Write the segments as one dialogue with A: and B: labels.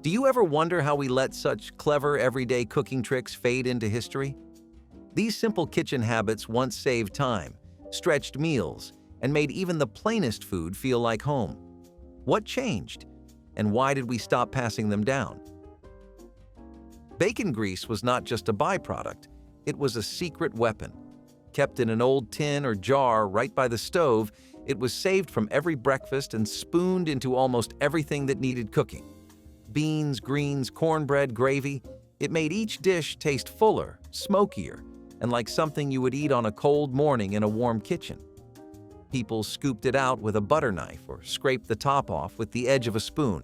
A: Do you ever wonder how we let such clever everyday cooking tricks fade into history? These simple kitchen habits once saved time, stretched meals, and made even the plainest food feel like home. What changed? And why did we stop passing them down? Bacon grease was not just a byproduct, it was a secret weapon. Kept in an old tin or jar right by the stove, it was saved from every breakfast and spooned into almost everything that needed cooking. Beans, greens, cornbread, gravy, it made each dish taste fuller, smokier, and like something you would eat on a cold morning in a warm kitchen. People scooped it out with a butter knife or scraped the top off with the edge of a spoon.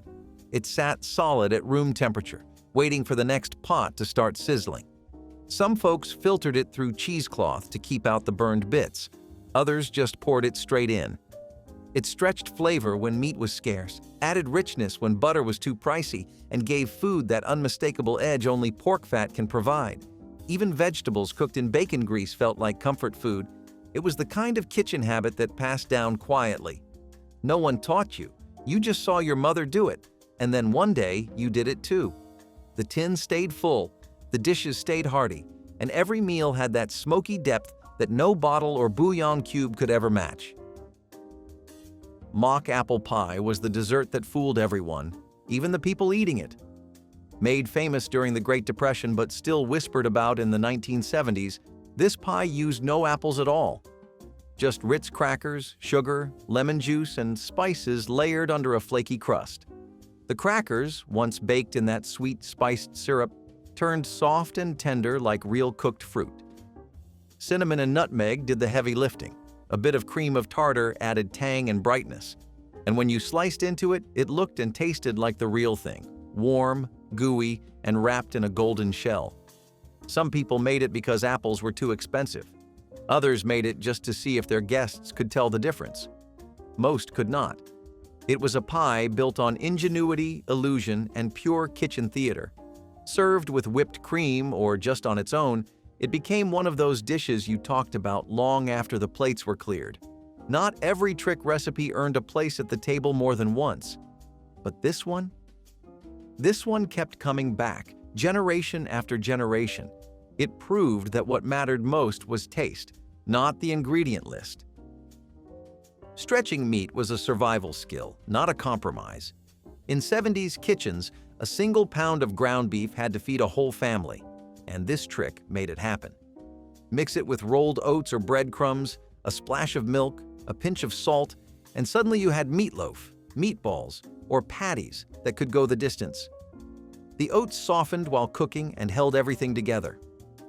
A: It sat solid at room temperature, waiting for the next pot to start sizzling. Some folks filtered it through cheesecloth to keep out the burned bits. Others just poured it straight in. It stretched flavor when meat was scarce, added richness when butter was too pricey, and gave food that unmistakable edge only pork fat can provide. Even vegetables cooked in bacon grease felt like comfort food. It was the kind of kitchen habit that passed down quietly. No one taught you. You just saw your mother do it, and then one day you did it too. The tin stayed full, the dishes stayed hearty, and every meal had that smoky depth that no bottle or bouillon cube could ever match. Mock apple pie was the dessert that fooled everyone, even the people eating it. Made famous during the Great Depression but still whispered about in the 1970s, this pie used no apples at all. Just Ritz crackers, sugar, lemon juice, and spices layered under a flaky crust. The crackers, once baked in that sweet spiced syrup, turned soft and tender like real cooked fruit. Cinnamon and nutmeg did the heavy lifting. A bit of cream of tartar added tang and brightness. And when you sliced into it, it looked and tasted like the real thing, warm, gooey, and wrapped in a golden shell. Some people made it because apples were too expensive. Others made it just to see if their guests could tell the difference. Most could not. It was a pie built on ingenuity, illusion, and pure kitchen theater. Served with whipped cream or just on its own, it became one of those dishes you talked about long after the plates were cleared. Not every trick recipe earned a place at the table more than once. But this one? This one kept coming back, generation after generation. It proved that what mattered most was taste, not the ingredient list. Stretching meat was a survival skill, not a compromise. In 70s kitchens, a single pound of ground beef had to feed a whole family, and this trick made it happen. Mix it with rolled oats or breadcrumbs, a splash of milk, a pinch of salt, and suddenly you had meatloaf, meatballs, or patties that could go the distance. The oats softened while cooking and held everything together.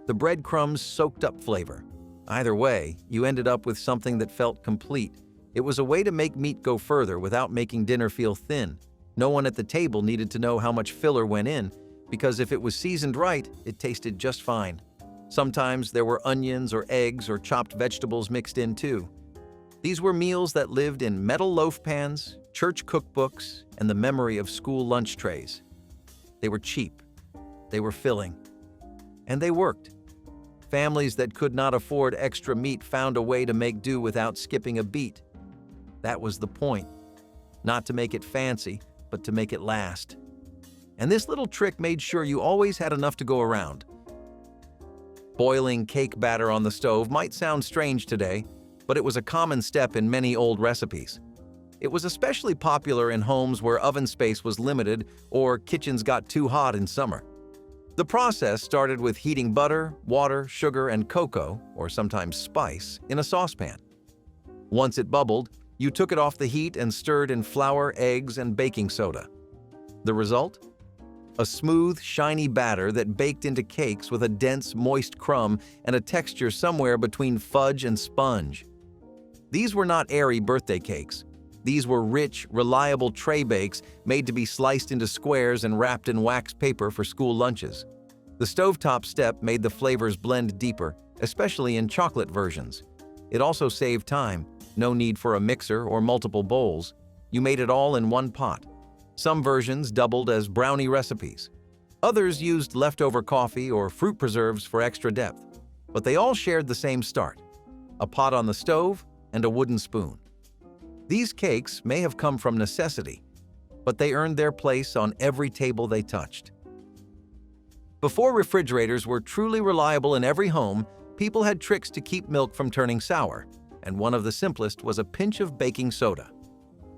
A: The breadcrumbs soaked up flavor. Either way, you ended up with something that felt complete. It was a way to make meat go further without making dinner feel thin. No one at the table needed to know how much filler went in, because if it was seasoned right, it tasted just fine. Sometimes there were onions or eggs or chopped vegetables mixed in too. These were meals that lived in metal loaf pans, church cookbooks, and the memory of school lunch trays. They were cheap, they were filling, and they worked. Families that could not afford extra meat found a way to make do without skipping a beat. That was the point. Not to make it fancy, but to make it last. And this little trick made sure you always had enough to go around. Boiling cake batter on the stove might sound strange today, but it was a common step in many old recipes. It was especially popular in homes where oven space was limited or kitchens got too hot in summer. The process started with heating butter, water, sugar, and cocoa, or sometimes spice, in a saucepan. Once it bubbled, you took it off the heat and stirred in flour, eggs, and baking soda. The result? A smooth, shiny batter that baked into cakes with a dense, moist crumb and a texture somewhere between fudge and sponge. These were not airy birthday cakes. These were rich, reliable tray bakes made to be sliced into squares and wrapped in wax paper for school lunches. The stovetop step made the flavors blend deeper, especially in chocolate versions. It also saved time. No need for a mixer or multiple bowls. You made it all in one pot. Some versions doubled as brownie recipes. Others used leftover coffee or fruit preserves for extra depth. But they all shared the same start: a pot on the stove and a wooden spoon. These cakes may have come from necessity, but they earned their place on every table they touched. Before refrigerators were truly reliable in every home, people had tricks to keep milk from turning sour, and one of the simplest was a pinch of baking soda.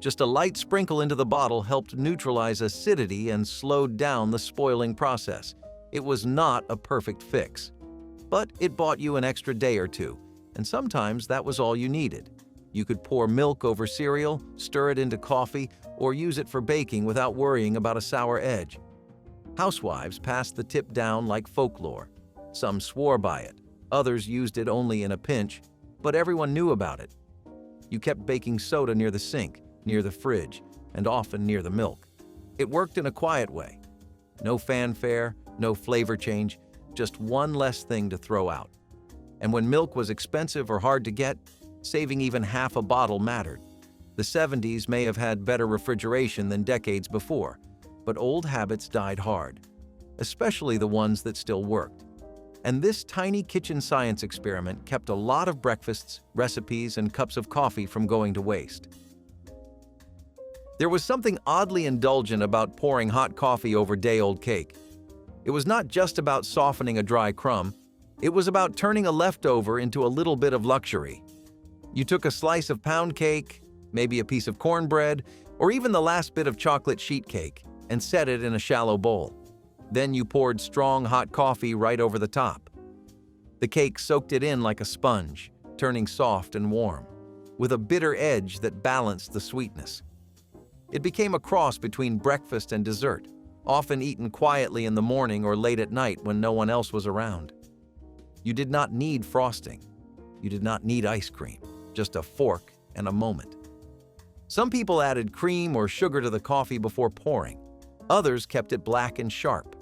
A: Just a light sprinkle into the bottle helped neutralize acidity and slowed down the spoiling process. It was not a perfect fix, but it bought you an extra day or two, and sometimes that was all you needed. You could pour milk over cereal, stir it into coffee, or use it for baking without worrying about a sour edge. Housewives passed the tip down like folklore. Some swore by it, others used it only in a pinch, but everyone knew about it. You kept baking soda near the sink, near the fridge, and often near the milk. It worked in a quiet way. No fanfare, no flavor change, just one less thing to throw out. And when milk was expensive or hard to get, saving even half a bottle mattered. The 70s may have had better refrigeration than decades before, but old habits died hard, especially the ones that still worked. And this tiny kitchen science experiment kept a lot of breakfasts, recipes, and cups of coffee from going to waste. There was something oddly indulgent about pouring hot coffee over day-old cake. It was not just about softening a dry crumb, it was about turning a leftover into a little bit of luxury. You took a slice of pound cake, maybe a piece of cornbread, or even the last bit of chocolate sheet cake, and set it in a shallow bowl. Then you poured strong hot coffee right over the top. The cake soaked it in like a sponge, turning soft and warm, with a bitter edge that balanced the sweetness. It became a cross between breakfast and dessert, often eaten quietly in the morning or late at night when no one else was around. You did not need frosting. You did not need ice cream, just a fork and a moment. Some people added cream or sugar to the coffee before pouring. Others kept it black and sharp.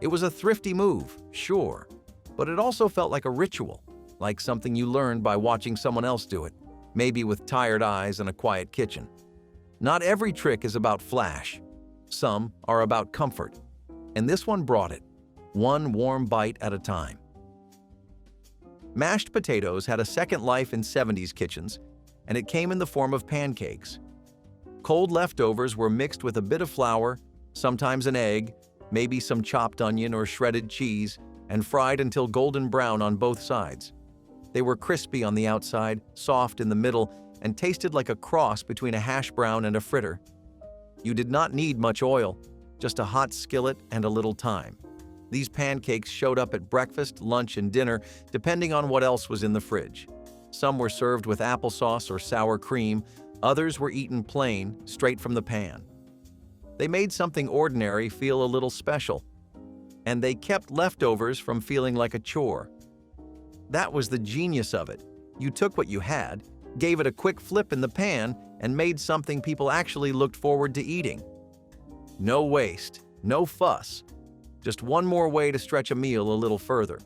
A: It was a thrifty move, sure, but it also felt like a ritual, like something you learned by watching someone else do it, maybe with tired eyes and a quiet kitchen. Not every trick is about flash. Some are about comfort, and this one brought it, one warm bite at a time. Mashed potatoes had a second life in 70s kitchens, and it came in the form of pancakes. Cold leftovers were mixed with a bit of flour, sometimes an egg, maybe some chopped onion or shredded cheese, and fried until golden brown on both sides. They were crispy on the outside, soft in the middle, and tasted like a cross between a hash brown and a fritter. You did not need much oil, just a hot skillet and a little time. These pancakes showed up at breakfast, lunch, and dinner, depending on what else was in the fridge. Some were served with applesauce or sour cream, others were eaten plain, straight from the pan. They made something ordinary feel a little special, and they kept leftovers from feeling like a chore. That was the genius of it. You took what you had, gave it a quick flip in the pan, and made something people actually looked forward to eating. No waste, no fuss. Just one more way to stretch a meal a little further.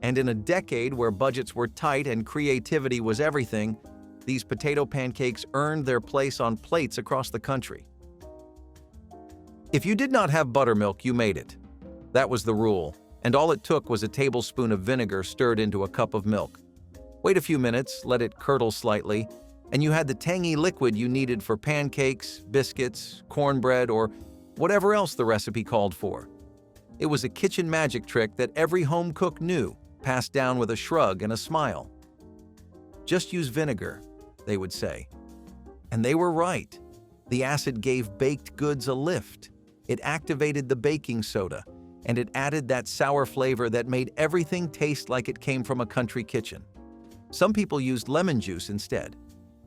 A: And in a decade where budgets were tight and creativity was everything, these potato pancakes earned their place on plates across the country. If you did not have buttermilk, you made it. That was the rule, and all it took was a tablespoon of vinegar stirred into a cup of milk. Wait a few minutes, let it curdle slightly, and you had the tangy liquid you needed for pancakes, biscuits, cornbread, or whatever else the recipe called for. It was a kitchen magic trick that every home cook knew, passed down with a shrug and a smile. Just use vinegar, they would say. And they were right. The acid gave baked goods a lift. It activated the baking soda, and it added that sour flavor that made everything taste like it came from a country kitchen. Some people used lemon juice instead.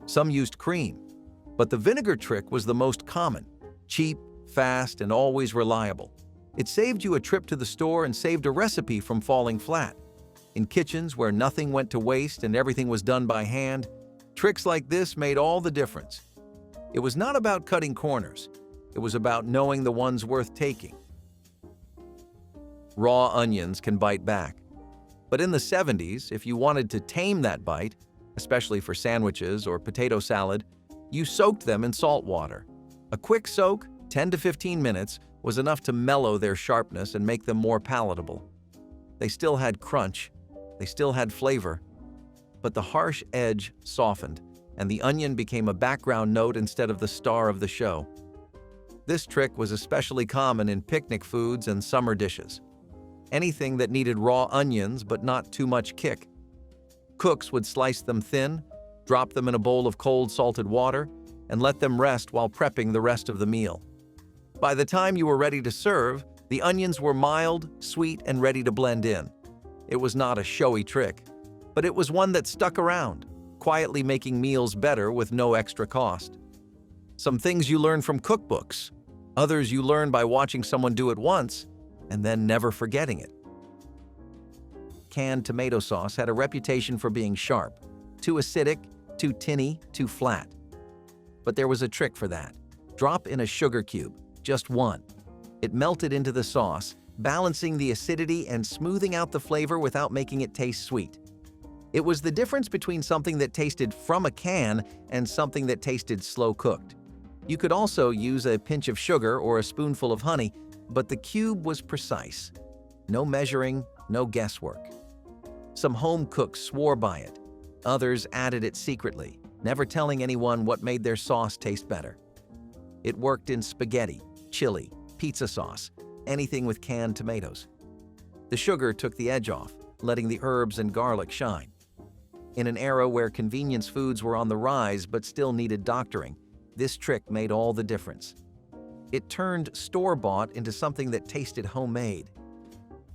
A: Some used cream. But the vinegar trick was the most common, cheap, fast, and always reliable. It saved you a trip to the store and saved a recipe from falling flat. In kitchens where nothing went to waste and everything was done by hand, tricks like this made all the difference. It was not about cutting corners. It was about knowing the ones worth taking. Raw onions can bite back. But in the 70s, if you wanted to tame that bite, especially for sandwiches or potato salad, you soaked them in salt water. A quick soak, 10 to 15 minutes, was enough to mellow their sharpness and make them more palatable. They still had crunch, they still had flavor, but the harsh edge softened, and the onion became a background note instead of the star of the show. This trick was especially common in picnic foods and summer dishes. Anything that needed raw onions but not too much kick. Cooks would slice them thin, drop them in a bowl of cold salted water, and let them rest while prepping the rest of the meal. By the time you were ready to serve, the onions were mild, sweet, and ready to blend in. It was not a showy trick, but it was one that stuck around, quietly making meals better with no extra cost. Some things you learn from cookbooks, others you learn by watching someone do it once and then never forgetting it. Canned tomato sauce had a reputation for being sharp, too acidic, too tinny, too flat. But there was a trick for that. Drop in a sugar cube, just one. It melted into the sauce, balancing the acidity and smoothing out the flavor without making it taste sweet. It was the difference between something that tasted from a can and something that tasted slow-cooked. You could also use a pinch of sugar or a spoonful of honey, but the cube was precise. No measuring, no guesswork. Some home cooks swore by it. Others added it secretly, never telling anyone what made their sauce taste better. It worked in spaghetti, chili, pizza sauce, anything with canned tomatoes. The sugar took the edge off, letting the herbs and garlic shine. In an era where convenience foods were on the rise but still needed doctoring, this trick made all the difference. It turned store-bought into something that tasted homemade.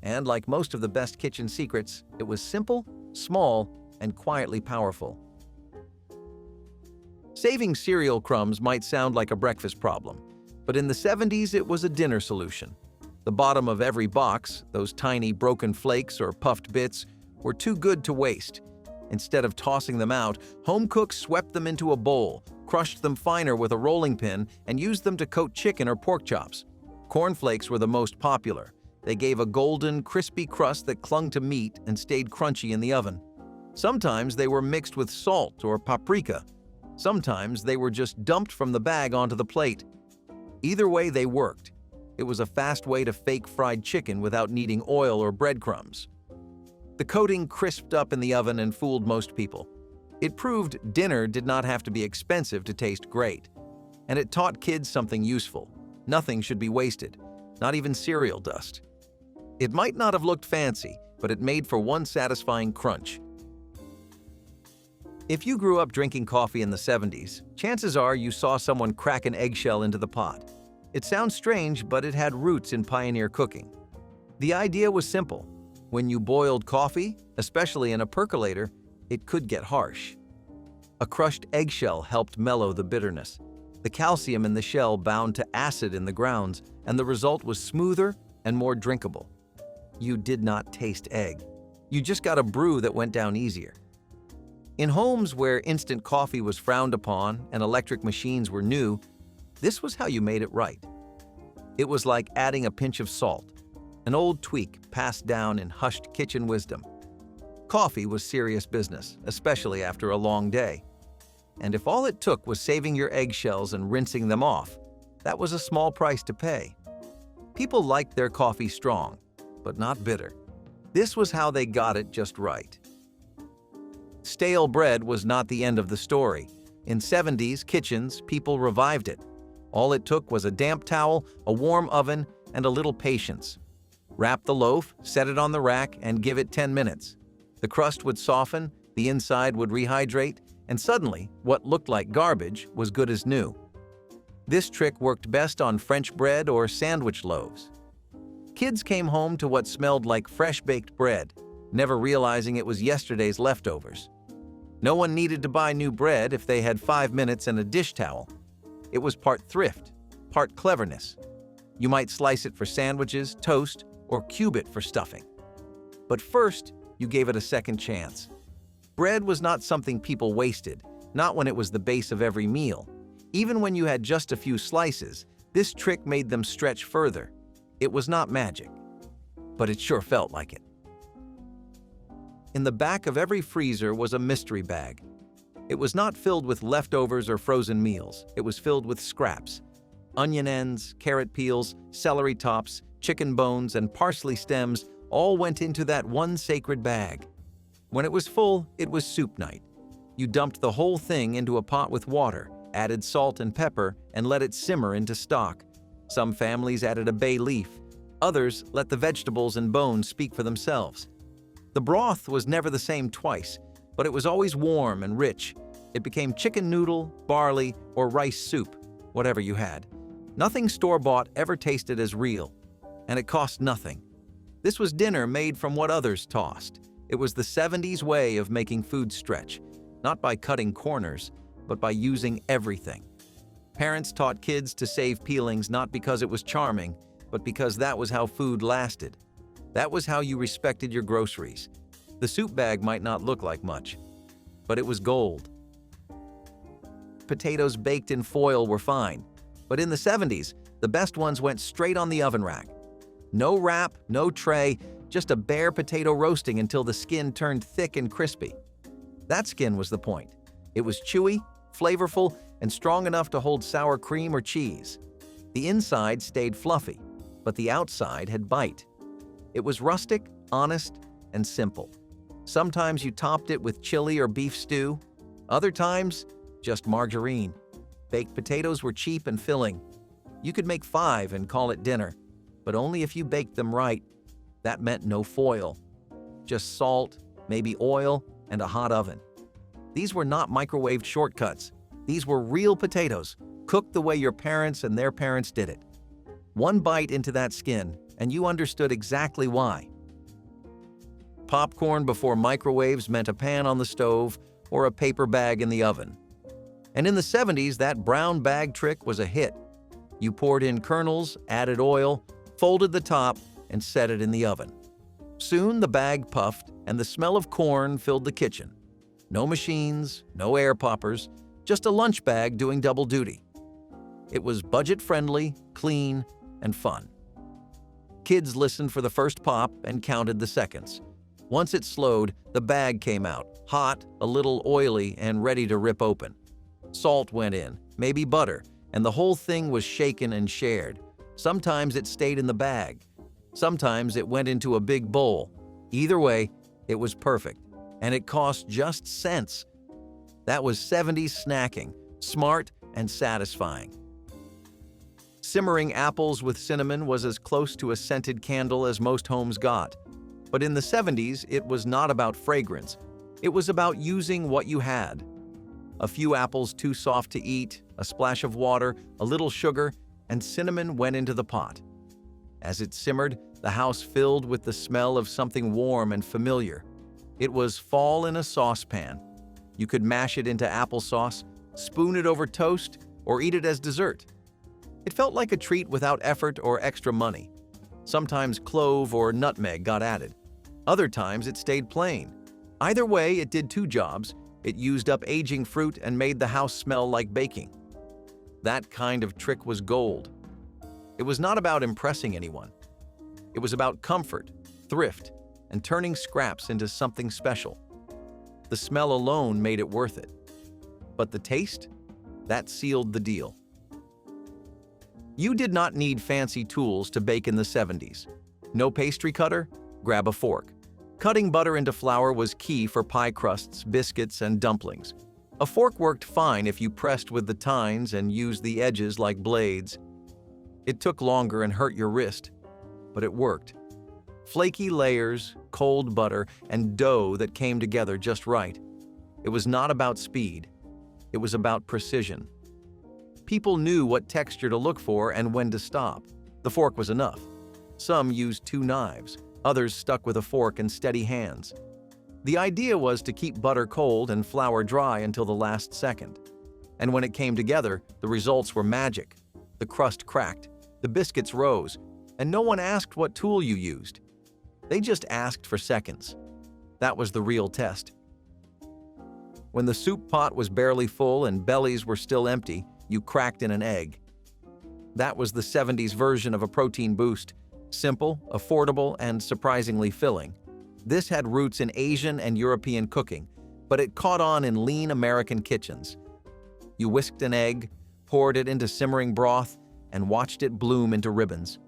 A: And like most of the best kitchen secrets, it was simple, small, and quietly powerful. Saving cereal crumbs might sound like a breakfast problem, but in the 70s it was a dinner solution. The bottom of every box, those tiny broken flakes or puffed bits, were too good to waste. Instead of tossing them out, home cooks swept them into a bowl, crushed them finer with a rolling pin, and used them to coat chicken or pork chops. Cornflakes were the most popular. They gave a golden, crispy crust that clung to meat and stayed crunchy in the oven. Sometimes they were mixed with salt or paprika. Sometimes they were just dumped from the bag onto the plate. Either way, they worked. It was a fast way to fake fried chicken without needing oil or breadcrumbs. The coating crisped up in the oven and fooled most people. It proved dinner did not have to be expensive to taste great. And it taught kids something useful. Nothing should be wasted, not even cereal dust. It might not have looked fancy, but it made for one satisfying crunch. If you grew up drinking coffee in the 70s, chances are you saw someone crack an eggshell into the pot. It sounds strange, but it had roots in pioneer cooking. The idea was simple. When you boiled coffee, especially in a percolator, it could get harsh. A crushed eggshell helped mellow the bitterness. The calcium in the shell bound to acid in the grounds, and the result was smoother and more drinkable. You did not taste egg. You just got a brew that went down easier. In homes where instant coffee was frowned upon and electric machines were new, this was how you made it right. It was like adding a pinch of salt, an old tweak passed down in hushed kitchen wisdom. Coffee was serious business, especially after a long day. And if all it took was saving your eggshells and rinsing them off, that was a small price to pay. People liked their coffee strong, but not bitter. This was how they got it just right. Stale bread was not the end of the story. In 70s kitchens, people revived it. All it took was a damp towel, a warm oven, and a little patience. Wrap the loaf, set it on the rack, and give it 10 minutes. The crust would soften, the inside would rehydrate, and suddenly, what looked like garbage was good as new. This trick worked best on French bread or sandwich loaves. Kids came home to what smelled like fresh-baked bread, never realizing it was yesterday's leftovers. No one needed to buy new bread if they had 5 minutes and a dish towel. It was part thrift, part cleverness. You might slice it for sandwiches, toast, or cube it for stuffing. But first, you gave it a second chance. Bread was not something people wasted, not when it was the base of every meal. Even when you had just a few slices, this trick made them stretch further. It was not magic, but it sure felt like it. In the back of every freezer was a mystery bag. It was not filled with leftovers or frozen meals. It was filled with scraps. Onion ends, carrot peels, celery tops, chicken bones, and parsley stems all went into that one sacred bag. When it was full, it was soup night. You dumped the whole thing into a pot with water, added salt and pepper, and let it simmer into stock. Some families added a bay leaf. Others let the vegetables and bones speak for themselves. The broth was never the same twice, but it was always warm and rich. It became chicken noodle, barley, or rice soup, whatever you had. Nothing store-bought ever tasted as real, and it cost nothing. This was dinner made from what others tossed. It was the 70s way of making food stretch, not by cutting corners, but by using everything. Parents taught kids to save peelings not because it was charming, but because that was how food lasted. That was how you respected your groceries. The soup bag might not look like much, but it was gold. Potatoes baked in foil were fine, but in the 70s, the best ones went straight on the oven rack. No wrap, no tray, just a bare potato roasting until the skin turned thick and crispy. That skin was the point. It was chewy, flavorful, and strong enough to hold sour cream or cheese. The inside stayed fluffy, but the outside had bite. It was rustic, honest, and simple. Sometimes you topped it with chili or beef stew. Other times, just margarine. Baked potatoes were cheap and filling. You could make 5 and call it dinner, but only if you baked them right. That meant no foil. Just salt, maybe oil, and a hot oven. These were not microwaved shortcuts. These were real potatoes, cooked the way your parents and their parents did it. One bite into that skin, and you understood exactly why. Popcorn before microwaves meant a pan on the stove or a paper bag in the oven. And in the 70s, that brown bag trick was a hit. You poured in kernels, added oil, folded the top, and set it in the oven. Soon the bag puffed, and the smell of corn filled the kitchen. No machines, no air poppers, just a lunch bag doing double duty. It was budget-friendly, clean, and fun. Kids listened for the first pop and counted the seconds. Once it slowed, the bag came out, hot, a little oily, and ready to rip open. Salt went in, maybe butter, and the whole thing was shaken and shared. Sometimes it stayed in the bag. Sometimes it went into a big bowl. Either way, it was perfect, and it cost just cents. That was 70s snacking, smart and satisfying. Simmering apples with cinnamon was as close to a scented candle as most homes got. But in the 70s, it was not about fragrance. It was about using what you had. A few apples too soft to eat, a splash of water, a little sugar, and cinnamon went into the pot. As it simmered, the house filled with the smell of something warm and familiar. It was fall in a saucepan. You could mash it into applesauce, spoon it over toast, or eat it as dessert. It felt like a treat without effort or extra money. Sometimes clove or nutmeg got added. Other times it stayed plain. Either way, it did 2 jobs. It used up aging fruit and made the house smell like baking. That kind of trick was gold. It was not about impressing anyone. It was about comfort, thrift, and turning scraps into something special. The smell alone made it worth it. But the taste? That sealed the deal. You did not need fancy tools to bake in the 70s. No pastry cutter? Grab a fork. Cutting butter into flour was key for pie crusts, biscuits, and dumplings. A fork worked fine if you pressed with the tines and used the edges like blades. It took longer and hurt your wrist, but it worked. Flaky layers, cold butter, and dough that came together just right. It was not about speed. It was about precision. People knew what texture to look for and when to stop. The fork was enough. Some used 2 knives. Others stuck with a fork and steady hands. The idea was to keep butter cold and flour dry until the last second. And when it came together, the results were magic. The crust cracked, the biscuits rose, and no one asked what tool you used. They just asked for seconds. That was the real test. When the soup pot was barely full and bellies were still empty, you cracked in an egg. That was the 70s version of a protein boost. Simple, affordable, and surprisingly filling. This had roots in Asian and European cooking, but it caught on in lean American kitchens. You whisked an egg, poured it into simmering broth, and watched it bloom into ribbons.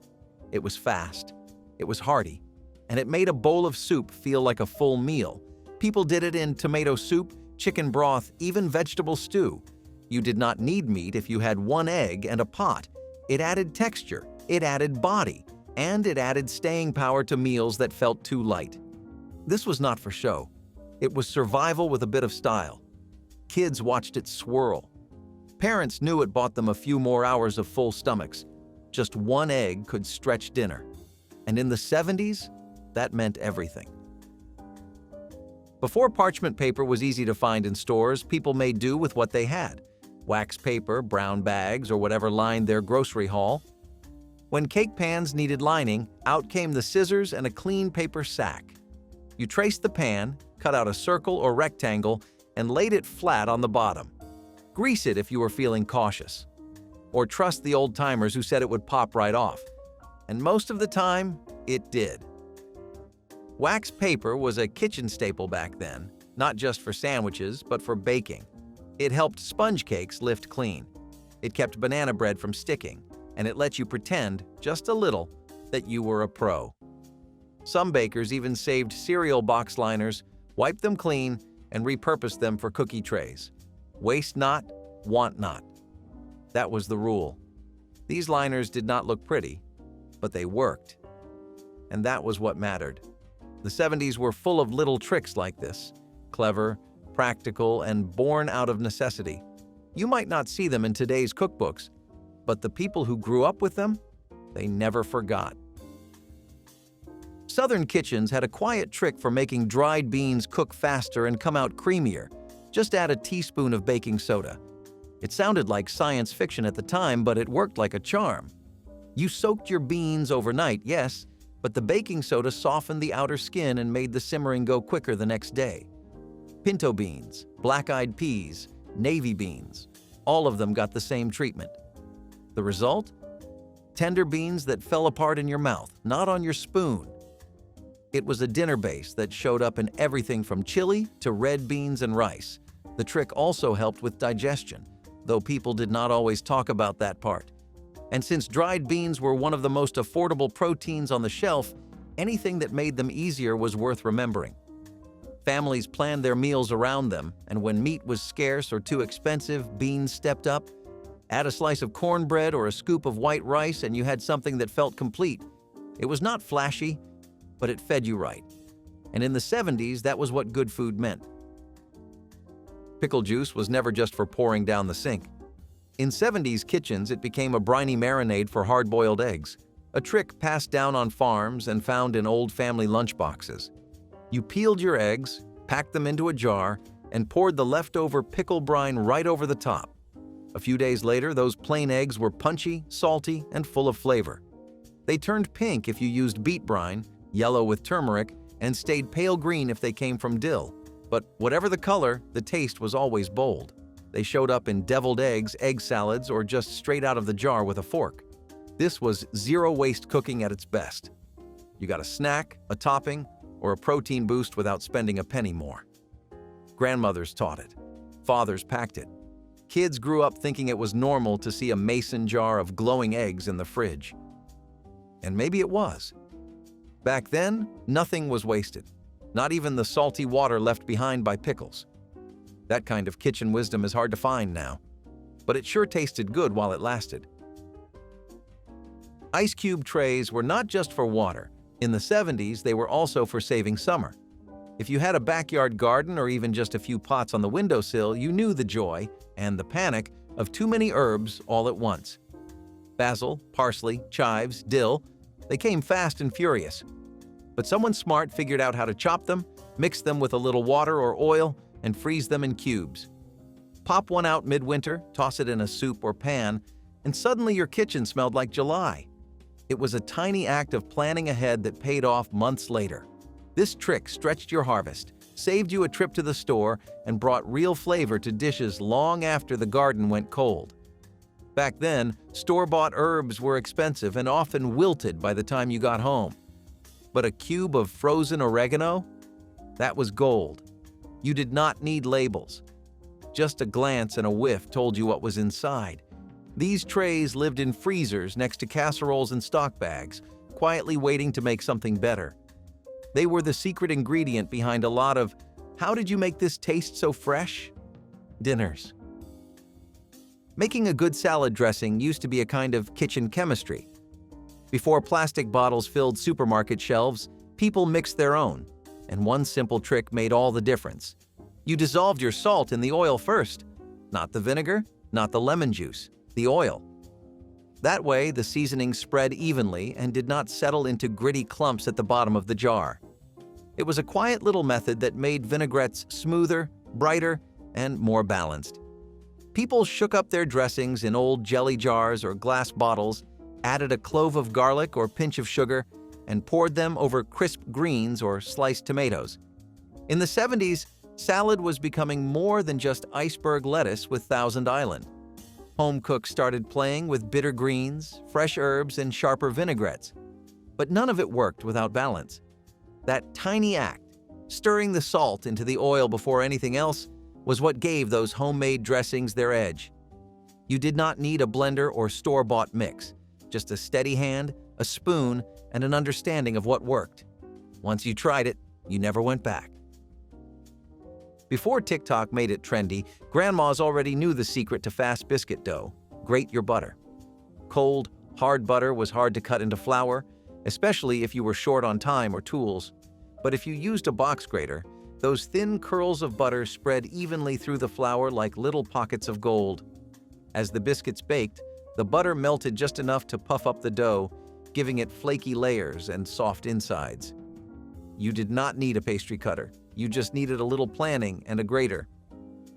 A: It was fast, it was hearty, and it made a bowl of soup feel like a full meal. People did it in tomato soup, chicken broth, even vegetable stew. You did not need meat if you had 1 egg and a pot. It added texture, it added body, and it added staying power to meals that felt too light. This was not for show. It was survival with a bit of style. Kids watched it swirl. Parents knew it bought them a few more hours of full stomachs. Just one egg could stretch dinner. And in the 70s, that meant everything. Before parchment paper was easy to find in stores, people made do with what they had: wax paper, brown bags, or whatever lined their grocery haul. When cake pans needed lining, out came the scissors and a clean paper sack. You traced the pan, cut out a circle or rectangle, and laid it flat on the bottom. Grease it if you were feeling cautious. Or trust the old-timers who said it would pop right off. And most of the time, it did. Wax paper was a kitchen staple back then, not just for sandwiches, but for baking. It helped sponge cakes lift clean. It kept banana bread from sticking, and it let you pretend, just a little, that you were a pro. Some bakers even saved cereal box liners, wiped them clean, and repurposed them for cookie trays. Waste not, want not. That was the rule. These liners did not look pretty, but they worked. And that was what mattered. The 70s were full of little tricks like this, clever, practical, and born out of necessity. You might not see them in today's cookbooks, but the people who grew up with them, they never forgot. Southern kitchens had a quiet trick for making dried beans cook faster and come out creamier. Just add a teaspoon of baking soda. It sounded like science fiction at the time, but it worked like a charm. You soaked your beans overnight, yes, but the baking soda softened the outer skin and made the simmering go quicker the next day. Pinto beans, black-eyed peas, navy beans, all of them got the same treatment. The result? Tender beans that fell apart in your mouth, not on your spoon. It was a dinner base that showed up in everything from chili to red beans and rice. The trick also helped with digestion, though people did not always talk about that part. And since dried beans were one of the most affordable proteins on the shelf, anything that made them easier was worth remembering. Families planned their meals around them, and when meat was scarce or too expensive, beans stepped up. Add a slice of cornbread or a scoop of white rice and you had something that felt complete. It was not flashy, but it fed you right. And in the 70s, that was what good food meant. Pickle juice was never just for pouring down the sink. In 70s kitchens, it became a briny marinade for hard-boiled eggs, a trick passed down on farms and found in old family lunchboxes. You peeled your eggs, packed them into a jar, and poured the leftover pickle brine right over the top. A few days later, those plain eggs were punchy, salty, and full of flavor. They turned pink if you used beet brine, yellow with turmeric, and stayed pale green if they came from dill. But whatever the color, the taste was always bold. They showed up in deviled eggs, egg salads, or just straight out of the jar with a fork. This was zero-waste cooking at its best. You got a snack, a topping, or a protein boost without spending a penny more. Grandmothers taught it. Fathers packed it. Kids grew up thinking it was normal to see a mason jar of glowing eggs in the fridge. And maybe it was. Back then, nothing was wasted. Not even the salty water left behind by pickles. That kind of kitchen wisdom is hard to find now, but it sure tasted good while it lasted. Ice cube trays were not just for water. In the 70s, they were also for saving summer. If you had a backyard garden or even just a few pots on the windowsill, you knew the joy and the panic of too many herbs all at once. Basil, parsley, chives, dill, they came fast and furious. But someone smart figured out how to chop them, mix them with a little water or oil, and freeze them in cubes. Pop one out midwinter, toss it in a soup or pan, and suddenly your kitchen smelled like July. It was a tiny act of planning ahead that paid off months later. This trick stretched your harvest, saved you a trip to the store, and brought real flavor to dishes long after the garden went cold. Back then, store-bought herbs were expensive and often wilted by the time you got home. But a cube of frozen oregano? That was gold. You did not need labels. Just a glance and a whiff told you what was inside. These trays lived in freezers next to casseroles and stock bags, quietly waiting to make something better. They were the secret ingredient behind a lot of "how did you make this taste so fresh?" dinners. Making a good salad dressing used to be a kind of kitchen chemistry. Before plastic bottles filled supermarket shelves, people mixed their own, and one simple trick made all the difference. You dissolved your salt in the oil first. Not the vinegar, not the lemon juice, the oil. That way, the seasoning spread evenly and did not settle into gritty clumps at the bottom of the jar. It was a quiet little method that made vinaigrettes smoother, brighter, and more balanced. People shook up their dressings in old jelly jars or glass bottles, added a clove of garlic or pinch of sugar, and poured them over crisp greens or sliced tomatoes. In the 70s, salad was becoming more than just iceberg lettuce with Thousand Island. Home cooks started playing with bitter greens, fresh herbs, and sharper vinaigrettes. But none of it worked without balance. That tiny act, stirring the salt into the oil before anything else, was what gave those homemade dressings their edge. You did not need a blender or store-bought mix, just a steady hand, a spoon, and an understanding of what worked. Once you tried it, you never went back. Before TikTok made it trendy, grandmas already knew the secret to fast biscuit dough: grate your butter. Cold, hard butter was hard to cut into flour, especially if you were short on time or tools. But if you used a box grater, those thin curls of butter spread evenly through the flour like little pockets of gold. As the biscuits baked, the butter melted just enough to puff up the dough, giving it flaky layers and soft insides. You did not need a pastry cutter. You just needed a little planning and a grater.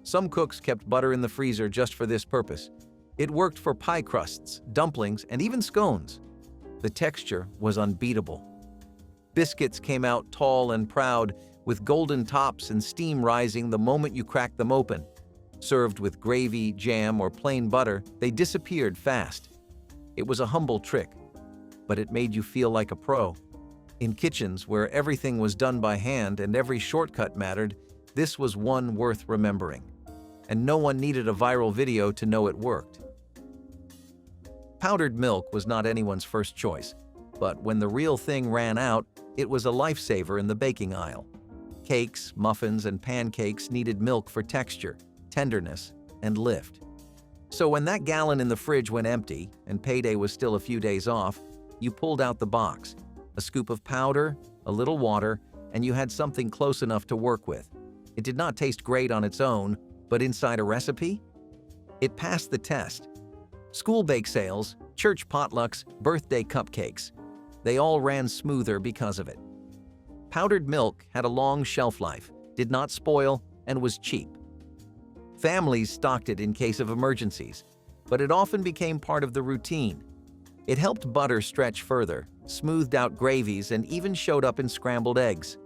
A: Some cooks kept butter in the freezer just for this purpose. It worked for pie crusts, dumplings, and even scones. The texture was unbeatable. Biscuits came out tall and proud, with golden tops and steam rising the moment you cracked them open. Served with gravy, jam, or plain butter, they disappeared fast. It was a humble trick, but it made you feel like a pro. In kitchens where everything was done by hand and every shortcut mattered, this was one worth remembering. And no one needed a viral video to know it worked. Powdered milk was not anyone's first choice, but when the real thing ran out, it was a lifesaver in the baking aisle. Cakes, muffins, and pancakes needed milk for texture, tenderness, and lift. So when that gallon in the fridge went empty and payday was still a few days off, you pulled out the box, a scoop of powder, a little water, and you had something close enough to work with. It did not taste great on its own, but inside a recipe, it passed the test. School bake sales, church potlucks, birthday cupcakes, they all ran smoother because of it. Powdered milk had a long shelf life, did not spoil, and was cheap. Families stocked it in case of emergencies, but it often became part of the routine. It helped butter stretch further, smoothed out gravies, and even showed up in scrambled eggs.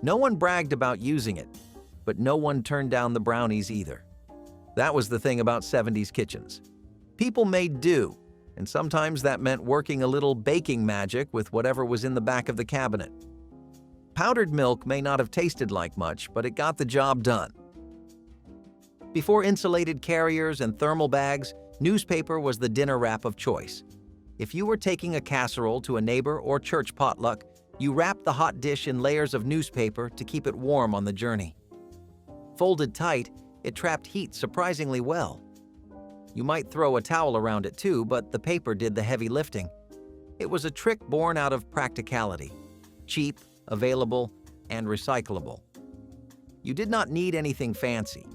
A: No one bragged about using it, but no one turned down the brownies either. That was the thing about 70s kitchens. People made do, and sometimes that meant working a little baking magic with whatever was in the back of the cabinet. Powdered milk may not have tasted like much, but it got the job done. Before insulated carriers and thermal bags, newspaper was the dinner wrap of choice. If you were taking a casserole to a neighbor or church potluck, you wrapped the hot dish in layers of newspaper to keep it warm on the journey. Folded tight, it trapped heat surprisingly well. You might throw a towel around it too, but the paper did the heavy lifting. It was a trick born out of practicality. Cheap, available, and recyclable. You did not need anything fancy,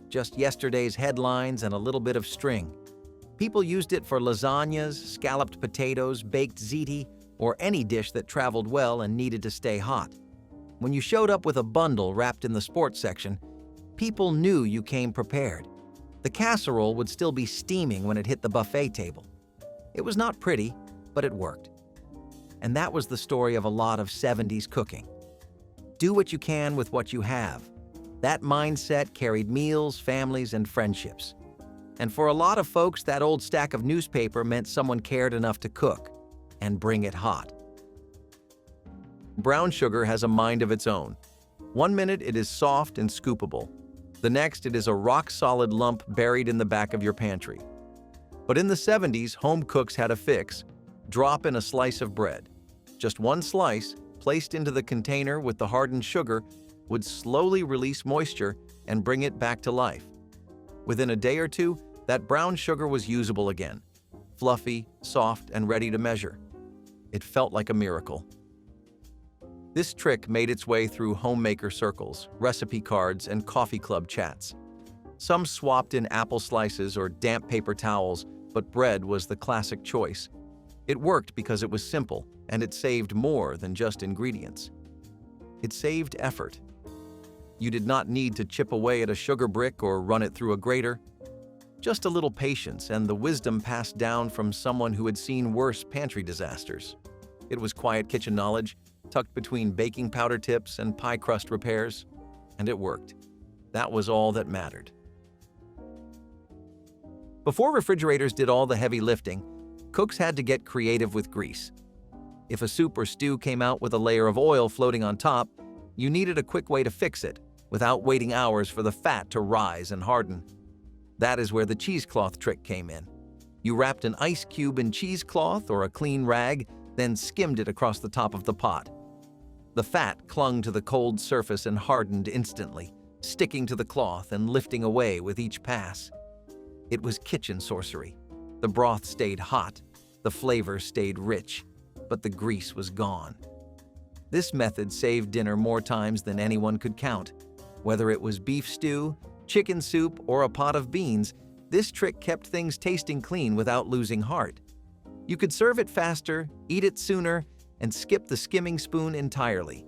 A: just yesterday's headlines and a little bit of string. People used it for lasagnas, scalloped potatoes, baked ziti, or any dish that traveled well and needed to stay hot. When you showed up with a bundle wrapped in the sports section, people knew you came prepared. The casserole would still be steaming when it hit the buffet table. It was not pretty, but it worked. And that was the story of a lot of 70s cooking. Do what you can with what you have. That mindset carried meals, families, and friendships. And for a lot of folks, that old stack of newspaper meant someone cared enough to cook and bring it hot. Brown sugar has a mind of its own. One minute it is soft and scoopable. The next it is a rock-solid lump buried in the back of your pantry. But in the 70s, home cooks had a fix. Drop in a slice of bread. Just one slice, placed into the container with the hardened sugar, would slowly release moisture and bring it back to life. Within a day or two, that brown sugar was usable again, fluffy, soft, and ready to measure. It felt like a miracle. This trick made its way through homemaker circles, recipe cards, and coffee club chats. Some swapped in apple slices or damp paper towels, but bread was the classic choice. It worked because it was simple, and it saved more than just ingredients. It saved effort. You did not need to chip away at a sugar brick or run it through a grater. Just a little patience and the wisdom passed down from someone who had seen worse pantry disasters. It was quiet kitchen knowledge, tucked between baking powder tips and pie crust repairs, and it worked. That was all that mattered. Before refrigerators did all the heavy lifting, cooks had to get creative with grease. If a soup or stew came out with a layer of oil floating on top, you needed a quick way to fix it, without waiting hours for the fat to rise and harden. That is where the cheesecloth trick came in. You wrapped an ice cube in cheesecloth or a clean rag, then skimmed it across the top of the pot. The fat clung to the cold surface and hardened instantly, sticking to the cloth and lifting away with each pass. It was kitchen sorcery. The broth stayed hot, the flavor stayed rich, but the grease was gone. This method saved dinner more times than anyone could count. Whether it was beef stew, chicken soup, or a pot of beans, this trick kept things tasting clean without losing heart. You could serve it faster, eat it sooner, and skip the skimming spoon entirely.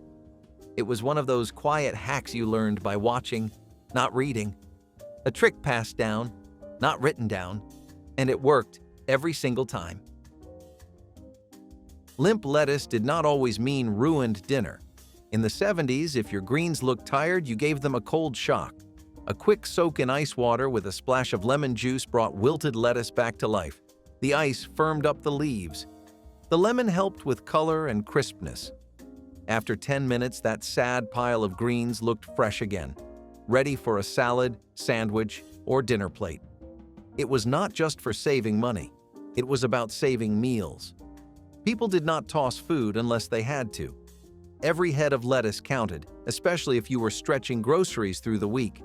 A: It was one of those quiet hacks you learned by watching, not reading. A trick passed down, not written down, and it worked every single time. Limp lettuce did not always mean ruined dinner. In the 70s, if your greens looked tired, you gave them a cold shock. A quick soak in ice water with a splash of lemon juice brought wilted lettuce back to life. The ice firmed up the leaves. The lemon helped with color and crispness. After 10 minutes, that sad pile of greens looked fresh again, ready for a salad, sandwich, or dinner plate. It was not just for saving money. It was about saving meals. People did not toss food unless they had to. Every head of lettuce counted, especially if you were stretching groceries through the week.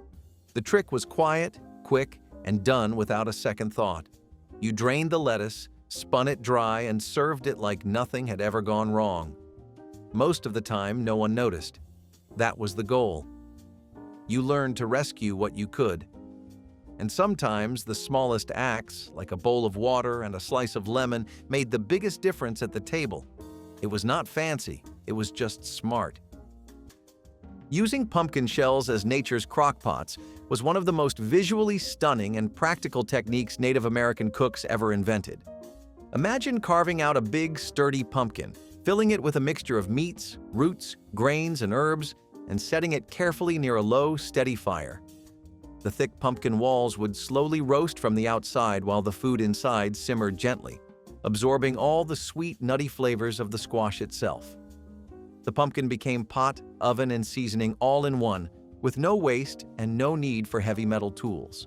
A: The trick was quiet, quick, and done without a second thought. You drained the lettuce, spun it dry, and served it like nothing had ever gone wrong. Most of the time, no one noticed. That was the goal. You learned to rescue what you could. And sometimes the smallest acts, like a bowl of water and a slice of lemon, made the biggest difference at the table. It was not fancy, it was just smart. Using pumpkin shells as nature's crockpots was one of the most visually stunning and practical techniques Native American cooks ever invented. Imagine carving out a big, sturdy pumpkin, filling it with a mixture of meats, roots, grains, and herbs, and setting it carefully near a low, steady fire. The thick pumpkin walls would slowly roast from the outside while the food inside simmered gently, absorbing all the sweet, nutty flavors of the squash itself. The pumpkin became pot, oven, and seasoning all in one, with no waste and no need for heavy metal tools.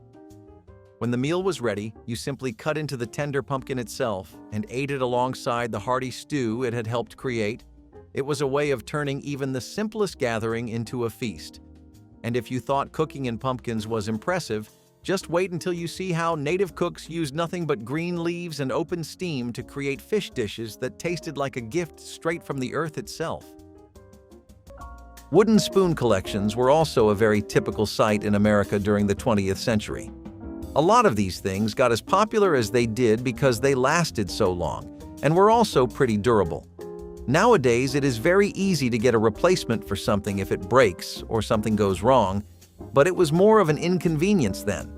A: When the meal was ready, you simply cut into the tender pumpkin itself and ate it alongside the hearty stew it had helped create. It was a way of turning even the simplest gathering into a feast. And if you thought cooking in pumpkins was impressive, just wait until you see how native cooks used nothing but green leaves and open steam to create fish dishes that tasted like a gift straight from the earth itself. Wooden spoon collections were also a very typical sight in America during the 20th century. A lot of these things got as popular as they did because they lasted so long and were also pretty durable. Nowadays, it is very easy to get a replacement for something if it breaks or something goes wrong, but it was more of an inconvenience then.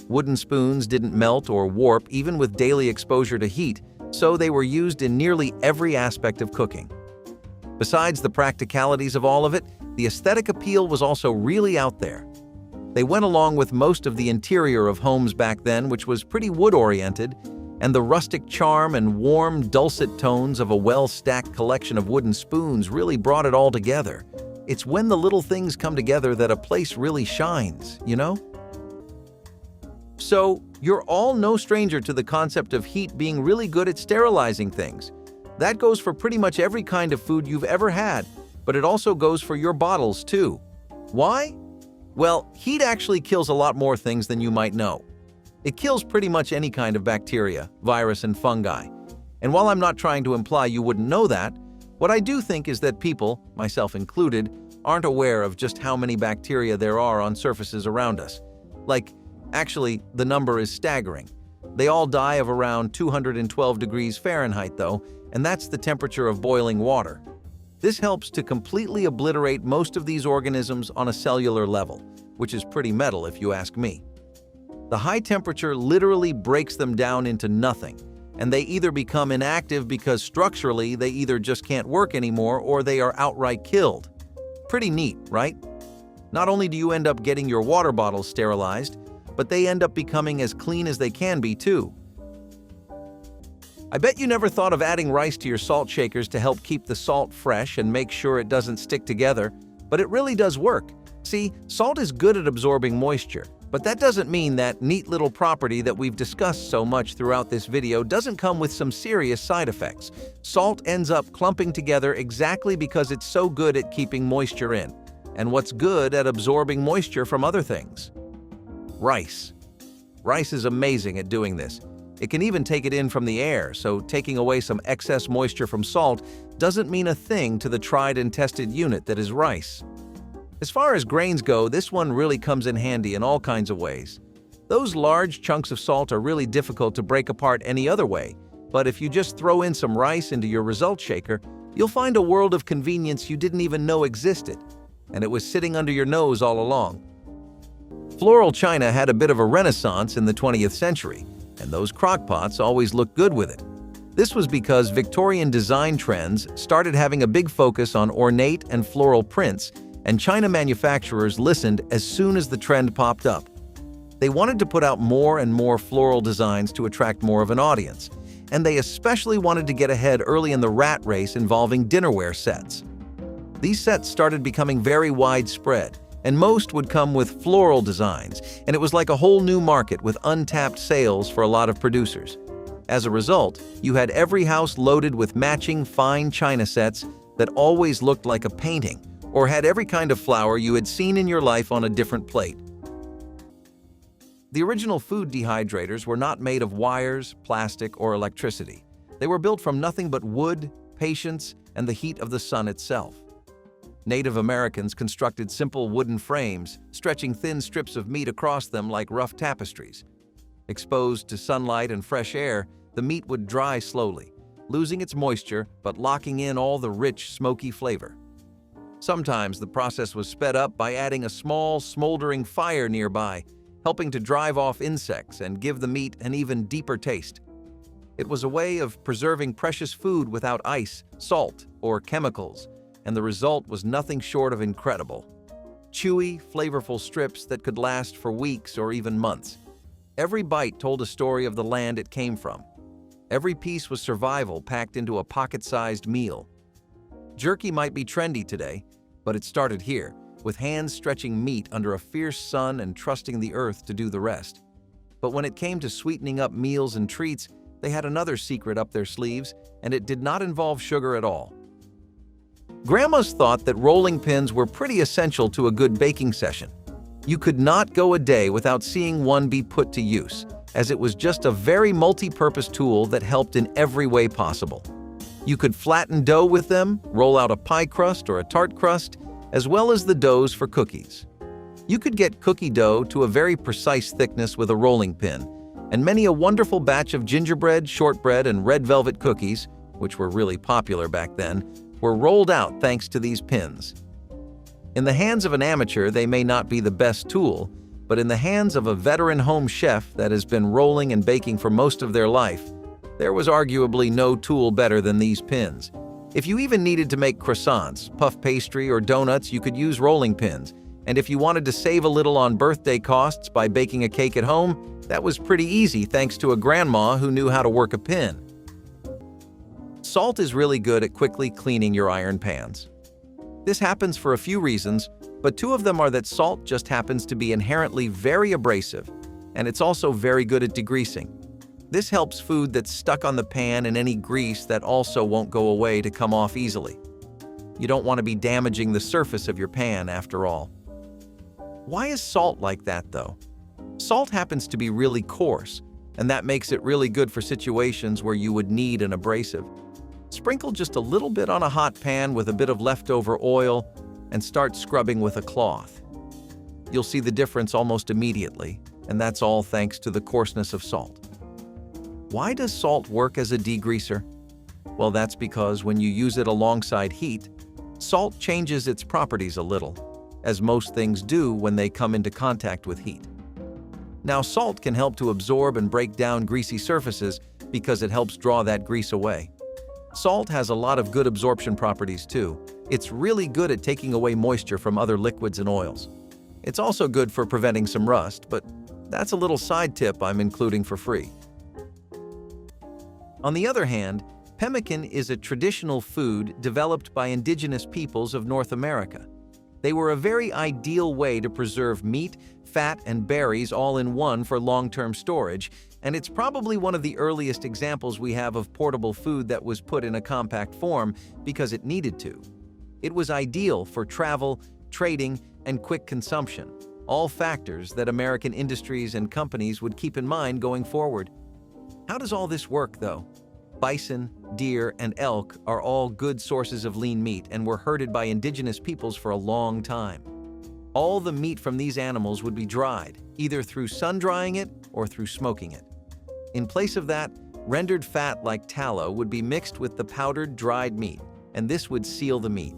A: Wooden spoons didn't melt or warp even with daily exposure to heat, so they were used in nearly every aspect of cooking. Besides the practicalities of all of it, the aesthetic appeal was also really out there. They went along with most of the interior of homes back then, which was pretty wood-oriented, and the rustic charm and warm, dulcet tones of a well-stacked collection of wooden spoons really brought it all together. It's when the little things come together that a place really shines, you know? So, you're all no stranger to the concept of heat being really good at sterilizing things. That goes for pretty much every kind of food you've ever had, but it also goes for your bottles too. Why? Well, heat actually kills a lot more things than you might know. It kills pretty much any kind of bacteria, virus, and fungi. And while I'm not trying to imply you wouldn't know that, what I do think is that people, myself included, aren't aware of just how many bacteria there are on surfaces around us. Actually, the number is staggering. They all die of around 212 degrees Fahrenheit though, and that's the temperature of boiling water. This helps to completely obliterate most of these organisms on a cellular level, which is pretty metal if you ask me. The high temperature literally breaks them down into nothing, and they either become inactive because structurally they either just can't work anymore or they are outright killed. Pretty neat, right? Not only do you end up getting your water bottles sterilized, but they end up becoming as clean as they can be too. I bet you never thought of adding rice to your salt shakers to help keep the salt fresh and make sure it doesn't stick together, but it really does work. See, salt is good at absorbing moisture, but that doesn't mean that neat little property that we've discussed so much throughout this video doesn't come with some serious side effects. Salt ends up clumping together exactly because it's so good at keeping moisture in. And what's good at absorbing moisture from other things? Rice. Rice is amazing at doing this. It can even take it in from the air, so taking away some excess moisture from salt doesn't mean a thing to the tried and tested unit that is rice. As far as grains go, this one really comes in handy in all kinds of ways. Those large chunks of salt are really difficult to break apart any other way, but if you just throw in some rice into your result shaker, you'll find a world of convenience you didn't even know existed, and it was sitting under your nose all along. Floral china had a bit of a renaissance in the 20th century, and those crockpots always looked good with it. This was because Victorian design trends started having a big focus on ornate and floral prints, and china manufacturers listened as soon as the trend popped up. They wanted to put out more and more floral designs to attract more of an audience, and they especially wanted to get ahead early in the rat race involving dinnerware sets. These sets started becoming very widespread, and most would come with floral designs, and it was like a whole new market with untapped sales for a lot of producers. As a result, you had every house loaded with matching fine china sets that always looked like a painting, or had every kind of flower you had seen in your life on a different plate. The original food dehydrators were not made of wires, plastic, or electricity. They were built from nothing but wood, patience, and the heat of the sun itself. Native Americans constructed simple wooden frames, stretching thin strips of meat across them like rough tapestries. Exposed to sunlight and fresh air, the meat would dry slowly, losing its moisture but locking in all the rich, smoky flavor. Sometimes the process was sped up by adding a small, smoldering fire nearby, helping to drive off insects and give the meat an even deeper taste. It was a way of preserving precious food without ice, salt, or chemicals, and the result was nothing short of incredible. Chewy, flavorful strips that could last for weeks or even months. Every bite told a story of the land it came from. Every piece was survival packed into a pocket-sized meal. Jerky might be trendy today, but it started here, with hands stretching meat under a fierce sun and trusting the earth to do the rest. But when it came to sweetening up meals and treats, they had another secret up their sleeves, and it did not involve sugar at all. Grandmas thought that rolling pins were pretty essential to a good baking session. You could not go a day without seeing one be put to use, as it was just a very multi-purpose tool that helped in every way possible. You could flatten dough with them, roll out a pie crust or a tart crust, as well as the doughs for cookies. You could get cookie dough to a very precise thickness with a rolling pin, and many a wonderful batch of gingerbread, shortbread, and red velvet cookies, which were really popular back then, were rolled out thanks to these pins. In the hands of an amateur, they may not be the best tool, but in the hands of a veteran home chef that has been rolling and baking for most of their life, there was arguably no tool better than these pins. If you even needed to make croissants, puff pastry, or donuts, you could use rolling pins. And if you wanted to save a little on birthday costs by baking a cake at home, that was pretty easy thanks to a grandma who knew how to work a pin. Salt is really good at quickly cleaning your iron pans. This happens for a few reasons, but two of them are that salt just happens to be inherently very abrasive, and it's also very good at degreasing. This helps food that's stuck on the pan and any grease that also won't go away to come off easily. You don't want to be damaging the surface of your pan after all. Why is salt like that though? Salt happens to be really coarse, and that makes it really good for situations where you would need an abrasive. Sprinkle just a little bit on a hot pan with a bit of leftover oil and start scrubbing with a cloth. You'll see the difference almost immediately, and that's all thanks to the coarseness of salt. Why does salt work as a degreaser? Well, that's because when you use it alongside heat, salt changes its properties a little, as most things do when they come into contact with heat. Now, salt can help to absorb and break down greasy surfaces because it helps draw that grease away. Salt has a lot of good absorption properties too. It's really good at taking away moisture from other liquids and oils. It's also good for preventing some rust, but that's a little side tip I'm including for free. On the other hand, pemmican is a traditional food developed by indigenous peoples of North America. They were a very ideal way to preserve meat, fat, and berries all in one for long-term storage, and it's probably one of the earliest examples we have of portable food that was put in a compact form because it needed to. It was ideal for travel, trading, and quick consumption, all factors that American industries and companies would keep in mind going forward. How does all this work, though? Bison, deer, and elk are all good sources of lean meat and were herded by indigenous peoples for a long time. All the meat from these animals would be dried, either through sun-drying it or through smoking it. In place of that, rendered fat like tallow would be mixed with the powdered dried meat, and this would seal the meat,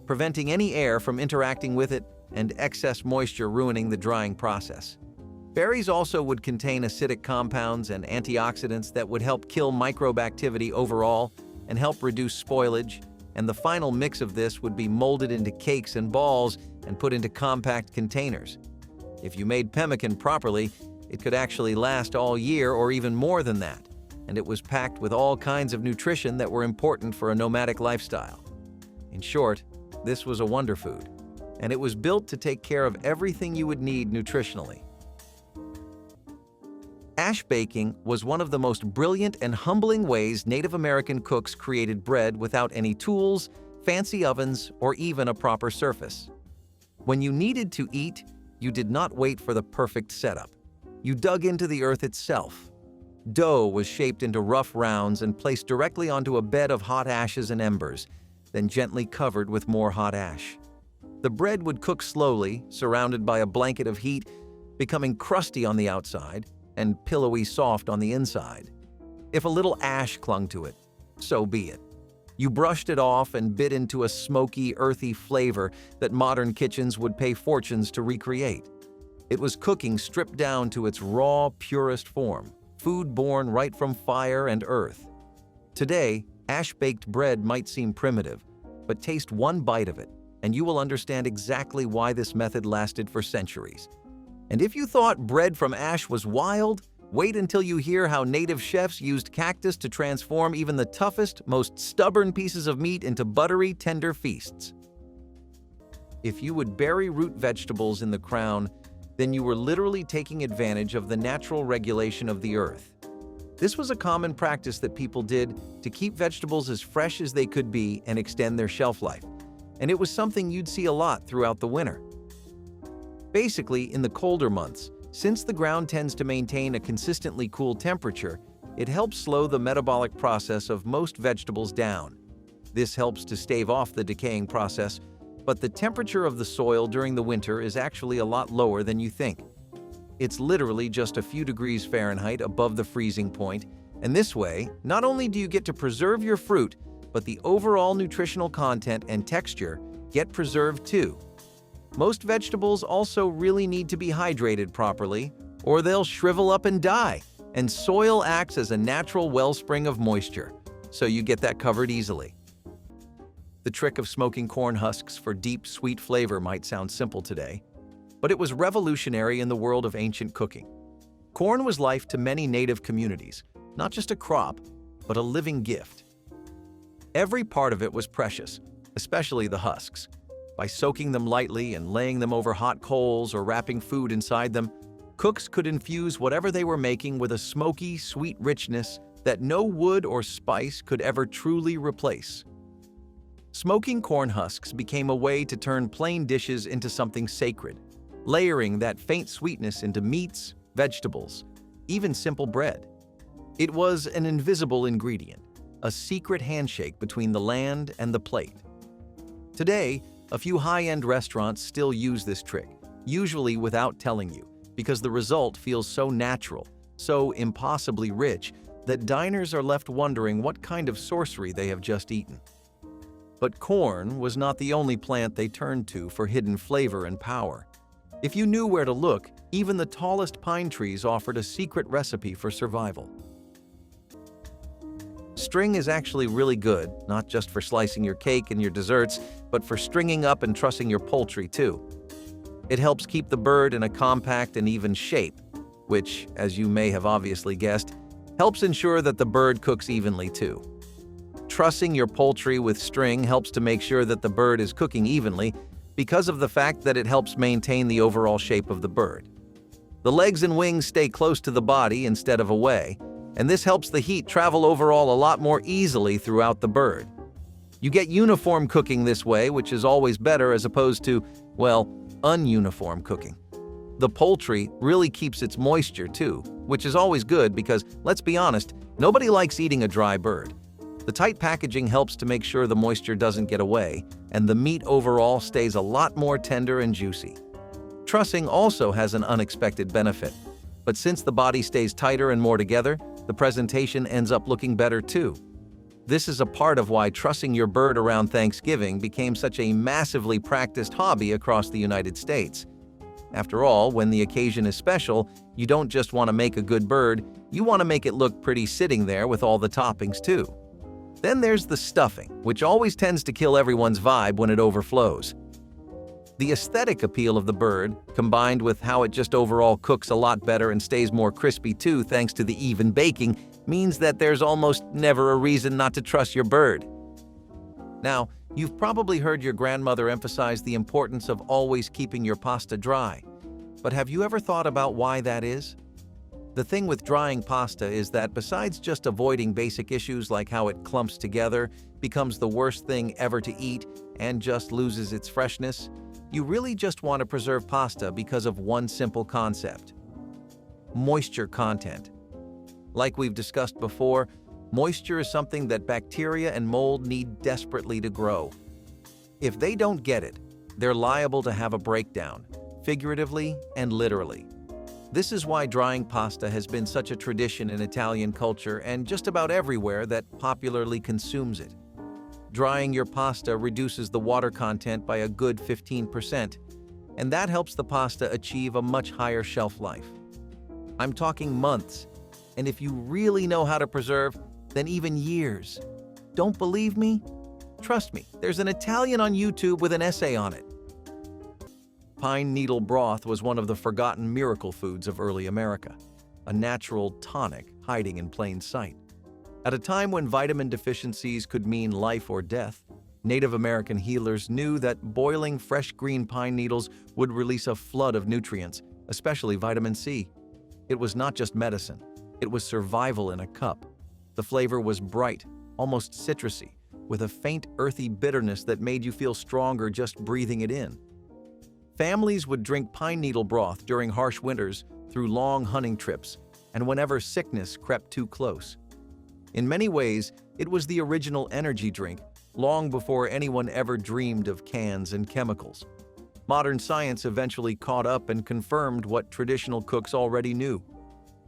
A: preventing any air from interacting with it and excess moisture ruining the drying process. Berries also would contain acidic compounds and antioxidants that would help kill microbe activity overall and help reduce spoilage, and the final mix of this would be molded into cakes and balls and put into compact containers. If you made pemmican properly, it could actually last all year or even more than that, and it was packed with all kinds of nutrition that were important for a nomadic lifestyle. In short, this was a wonder food, and it was built to take care of everything you would need nutritionally. Ash baking was one of the most brilliant and humbling ways Native American cooks created bread without any tools, fancy ovens, or even a proper surface. When you needed to eat, you did not wait for the perfect setup. You dug into the earth itself. Dough was shaped into rough rounds and placed directly onto a bed of hot ashes and embers, then gently covered with more hot ash. The bread would cook slowly, surrounded by a blanket of heat, becoming crusty on the outside and pillowy soft on the inside. If a little ash clung to it, so be it. You brushed it off and bit into a smoky, earthy flavor that modern kitchens would pay fortunes to recreate. It was cooking stripped down to its raw, purest form, food born right from fire and earth. Today, ash-baked bread might seem primitive, but taste one bite of it, and you will understand exactly why this method lasted for centuries. And if you thought bread from ash was wild, wait until you hear how native chefs used cactus to transform even the toughest, most stubborn pieces of meat into buttery, tender feasts. If you would bury root vegetables in the crown, then you were literally taking advantage of the natural regulation of the earth. This was a common practice that people did to keep vegetables as fresh as they could be and extend their shelf life, and it was something you'd see a lot throughout the winter. Basically, in the colder months, since the ground tends to maintain a consistently cool temperature, it helps slow the metabolic process of most vegetables down. This helps to stave off the decaying process, but the temperature of the soil during the winter is actually a lot lower than you think. It's literally just a few degrees Fahrenheit above the freezing point, and this way, not only do you get to preserve your fruit, but the overall nutritional content and texture get preserved too. Most vegetables also really need to be hydrated properly, or they'll shrivel up and die, and soil acts as a natural wellspring of moisture, so you get that covered easily. The trick of smoking corn husks for deep, sweet flavor might sound simple today, but it was revolutionary in the world of ancient cooking. Corn was life to many native communities, not just a crop, but a living gift. Every part of it was precious, especially the husks. By soaking them lightly and laying them over hot coals or wrapping food inside them, cooks could infuse whatever they were making with a smoky, sweet richness that no wood or spice could ever truly replace. Smoking corn husks became a way to turn plain dishes into something sacred, layering that faint sweetness into meats, vegetables, even simple bread. It was an invisible ingredient, a secret handshake between the land and the plate. Today, a few high-end restaurants still use this trick, usually without telling you, because the result feels so natural, so impossibly rich, that diners are left wondering what kind of sorcery they have just eaten. But corn was not the only plant they turned to for hidden flavor and power. If you knew where to look, even the tallest pine trees offered a secret recipe for survival. String is actually really good, not just for slicing your cake and your desserts, but for stringing up and trussing your poultry too. It helps keep the bird in a compact and even shape, which, as you may have obviously guessed, helps ensure that the bird cooks evenly too. Trussing your poultry with string helps to make sure that the bird is cooking evenly because of the fact that it helps maintain the overall shape of the bird. The legs and wings stay close to the body instead of away, and this helps the heat travel overall a lot more easily throughout the bird. You get uniform cooking this way, which is always better as opposed to, well, ununiform cooking. The poultry really keeps its moisture too, which is always good because, let's be honest, nobody likes eating a dry bird. The tight packaging helps to make sure the moisture doesn't get away, and the meat overall stays a lot more tender and juicy. Trussing also has an unexpected benefit, but since the body stays tighter and more together, the presentation ends up looking better too. This is a part of why trussing your bird around Thanksgiving became such a massively practiced hobby across the United States. After all, when the occasion is special, you don't just want to make a good bird, you want to make it look pretty sitting there with all the toppings too. Then there's the stuffing, which always tends to kill everyone's vibe when it overflows. The aesthetic appeal of the bird, combined with how it just overall cooks a lot better and stays more crispy too thanks to the even baking, means that there's almost never a reason not to truss your bird. Now, you've probably heard your grandmother emphasize the importance of always keeping your pasta dry. But have you ever thought about why that is? The thing with drying pasta is that besides just avoiding basic issues like how it clumps together, becomes the worst thing ever to eat, and just loses its freshness, you really just want to preserve pasta because of one simple concept: moisture content. Like we've discussed before, moisture is something that bacteria and mold need desperately to grow. If they don't get it, they're liable to have a breakdown, figuratively and literally. This is why drying pasta has been such a tradition in Italian culture and just about everywhere that popularly consumes it. Drying your pasta reduces the water content by a good 15%, and that helps the pasta achieve a much higher shelf life. I'm talking months, and if you really know how to preserve, then even years. Don't believe me? Trust me, there's an Italian on YouTube with an essay on it. Pine needle broth was one of the forgotten miracle foods of early America, a natural tonic hiding in plain sight. At a time when vitamin deficiencies could mean life or death, Native American healers knew that boiling fresh green pine needles would release a flood of nutrients, especially vitamin C. It was not just medicine, it was survival in a cup. The flavor was bright, almost citrusy, with a faint earthy bitterness that made you feel stronger just breathing it in. Families would drink pine needle broth during harsh winters, through long hunting trips, and whenever sickness crept too close. In many ways, it was the original energy drink, long before anyone ever dreamed of cans and chemicals. Modern science eventually caught up and confirmed what traditional cooks already knew.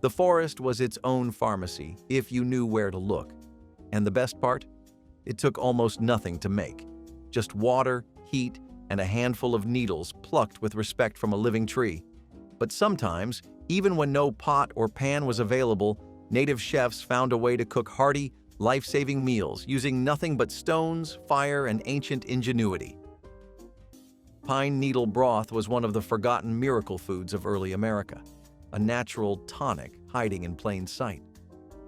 A: The forest was its own pharmacy, if you knew where to look. And the best part? It took almost nothing to make. Just water, heat, and a handful of needles plucked with respect from a living tree. But sometimes, even when no pot or pan was available, native chefs found a way to cook hearty, life-saving meals using nothing but stones, fire, and ancient ingenuity. Pine needle broth was one of the forgotten miracle foods of early America, a natural tonic hiding in plain sight.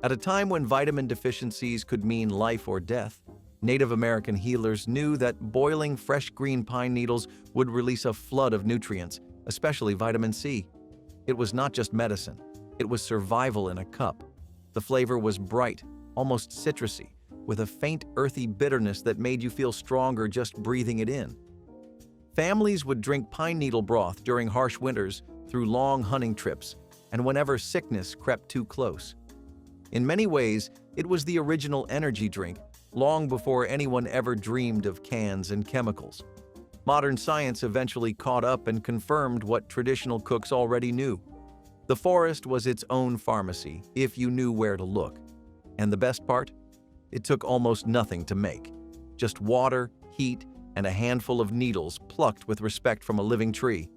A: At a time when vitamin deficiencies could mean life or death, Native American healers knew that boiling fresh green pine needles would release a flood of nutrients, especially vitamin C. It was not just medicine, it was survival in a cup. The flavor was bright, almost citrusy, with a faint earthy bitterness that made you feel stronger just breathing it in. Families would drink pine needle broth during harsh winters, through long hunting trips, and whenever sickness crept too close. In many ways, it was the original energy drink, long before anyone ever dreamed of cans and chemicals. Modern science eventually caught up and confirmed what traditional cooks already knew. The forest was its own pharmacy, if you knew where to look. And the best part? It took almost nothing to make. Just water, heat, and a handful of needles plucked with respect from a living tree.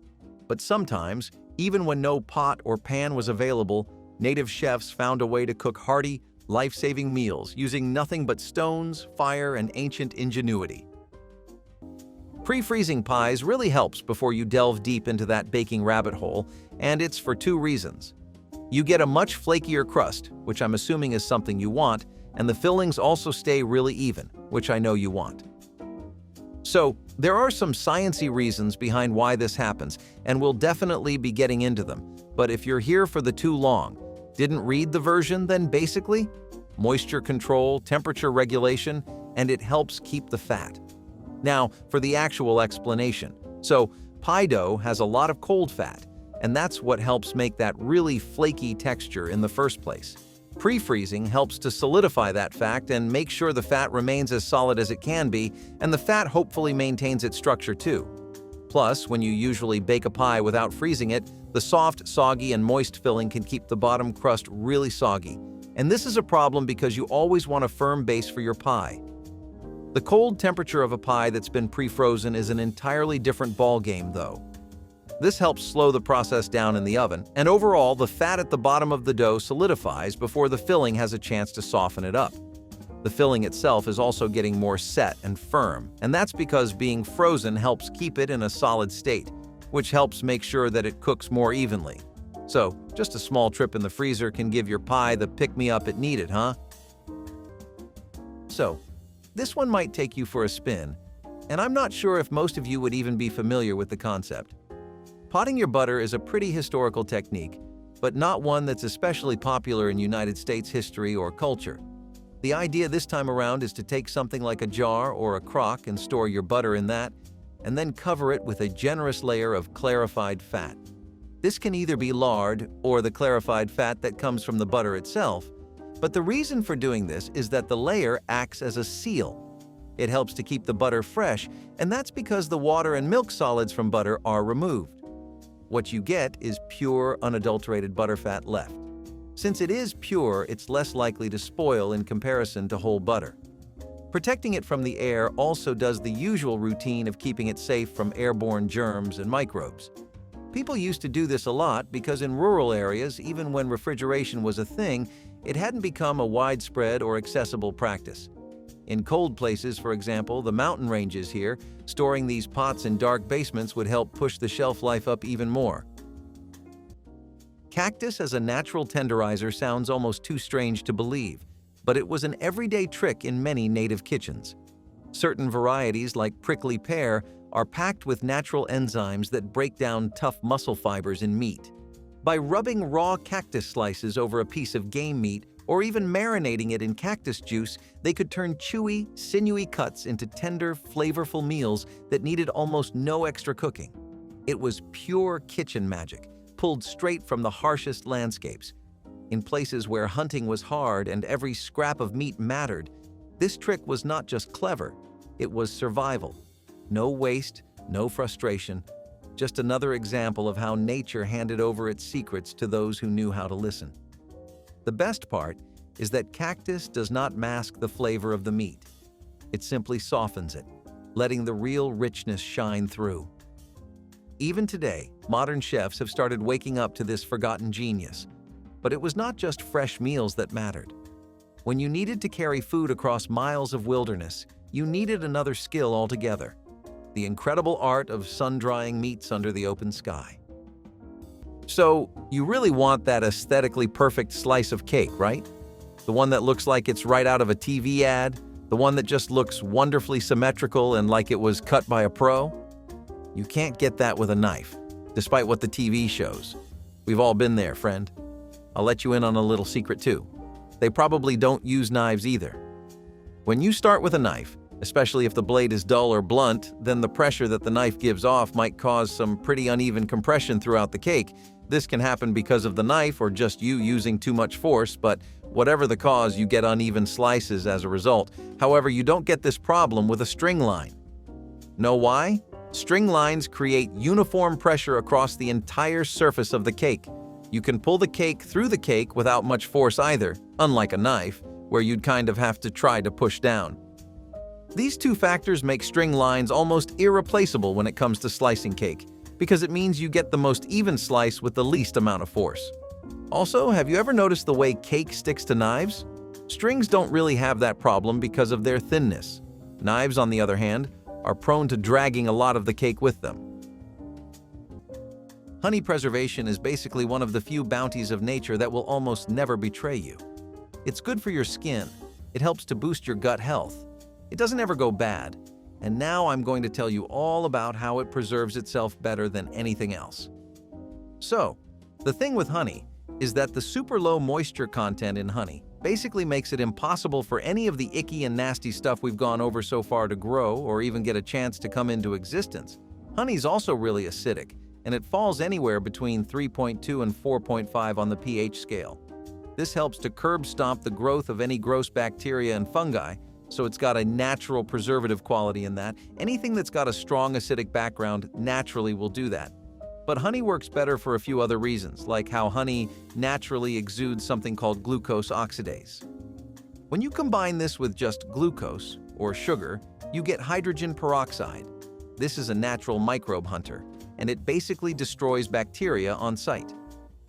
A: But sometimes, even when no pot or pan was available, native chefs found a way to cook hearty, life-saving meals using nothing but stones, fire, and ancient ingenuity. Pre-freezing pies really helps before you delve deep into that baking rabbit hole, and it's for two reasons. You get a much flakier crust, which I'm assuming is something you want, and the fillings also stay really even, which I know you want. So, there are some sciencey reasons behind why this happens, and we'll definitely be getting into them. But if you're here for the too long, didn't read the version, then basically, moisture control, temperature regulation, and it helps keep the fat. Now, for the actual explanation. So, pie dough has a lot of cold fat, and that's what helps make that really flaky texture in the first place. Pre-freezing helps to solidify that fact and make sure the fat remains as solid as it can be, and the fat hopefully maintains its structure too. Plus, when you usually bake a pie without freezing it, the soft, soggy, and moist filling can keep the bottom crust really soggy. And this is a problem because you always want a firm base for your pie. The cold temperature of a pie that's been pre-frozen is an entirely different ballgame, though. This helps slow the process down in the oven, and overall, the fat at the bottom of the dough solidifies before the filling has a chance to soften it up. The filling itself is also getting more set and firm, and that's because being frozen helps keep it in a solid state, which helps make sure that it cooks more evenly. So, just a small trip in the freezer can give your pie the pick-me-up it needed, huh? So, this one might take you for a spin, and I'm not sure if most of you would even be familiar with the concept. Potting your butter is a pretty historical technique, but not one that's especially popular in United States history or culture. The idea this time around is to take something like a jar or a crock and store your butter in that, and then cover it with a generous layer of clarified fat. This can either be lard or the clarified fat that comes from the butter itself, but the reason for doing this is that the layer acts as a seal. It helps to keep the butter fresh, and that's because the water and milk solids from butter are removed. What you get is pure, unadulterated butterfat left. Since it is pure, it's less likely to spoil in comparison to whole butter. Protecting it from the air also does the usual routine of keeping it safe from airborne germs and microbes. People used to do this a lot because in rural areas, even when refrigeration was a thing, it hadn't become a widespread or accessible practice. In cold places, for example, the mountain ranges here, storing these pots in dark basements would help push the shelf life up even more. Cactus as a natural tenderizer sounds almost too strange to believe, but it was an everyday trick in many native kitchens. Certain varieties, like prickly pear, are packed with natural enzymes that break down tough muscle fibers in meat. By rubbing raw cactus slices over a piece of game meat, or even marinating it in cactus juice, they could turn chewy, sinewy cuts into tender, flavorful meals that needed almost no extra cooking. It was pure kitchen magic, pulled straight from the harshest landscapes. In places where hunting was hard and every scrap of meat mattered, this trick was not just clever, it was survival. No waste, no frustration, just another example of how nature handed over its secrets to those who knew how to listen. The best part is that cactus does not mask the flavor of the meat. It simply softens it, letting the real richness shine through. Even today, modern chefs have started waking up to this forgotten genius. But it was not just fresh meals that mattered. When you needed to carry food across miles of wilderness, you needed another skill altogether: the incredible art of sun-drying meats under the open sky. So, you really want that aesthetically perfect slice of cake, right? The one that looks like it's right out of a TV ad? The one that just looks wonderfully symmetrical and like it was cut by a pro? You can't get that with a knife, despite what the TV shows. We've all been there, friend. I'll let you in on a little secret too. They probably don't use knives either. When you start with a knife, especially if the blade is dull or blunt, then the pressure that the knife gives off might cause some pretty uneven compression throughout the cake, This can happen because of the knife or just you using too much force, but whatever the cause, you get uneven slices as a result. However, you don't get this problem with a string line. Know why? String lines create uniform pressure across the entire surface of the cake. You can pull the cake through the cake without much force either, unlike a knife, where you'd kind of have to try to push down. These two factors make string lines almost irreplaceable when it comes to slicing cake, because it means you get the most even slice with the least amount of force. Also, have you ever noticed the way cake sticks to knives? Strings don't really have that problem because of their thinness. Knives, on the other hand, are prone to dragging a lot of the cake with them. Honey preservation is basically one of the few bounties of nature that will almost never betray you. It's good for your skin. It helps to boost your gut health. It doesn't ever go bad. And now I'm going to tell you all about how it preserves itself better than anything else. So, the thing with honey is that the super low moisture content in honey basically makes it impossible for any of the icky and nasty stuff we've gone over so far to grow or even get a chance to come into existence. Honey's also really acidic, and it falls anywhere between 3.2 and 4.5 on the pH scale. This helps to curb stomp the growth of any gross bacteria and fungi, so it's got a natural preservative quality in that. Anything that's got a strong acidic background naturally will do that. But honey works better for a few other reasons, like how honey naturally exudes something called glucose oxidase. When you combine this with just glucose, or sugar, you get hydrogen peroxide. This is a natural microbe hunter, and it basically destroys bacteria on site.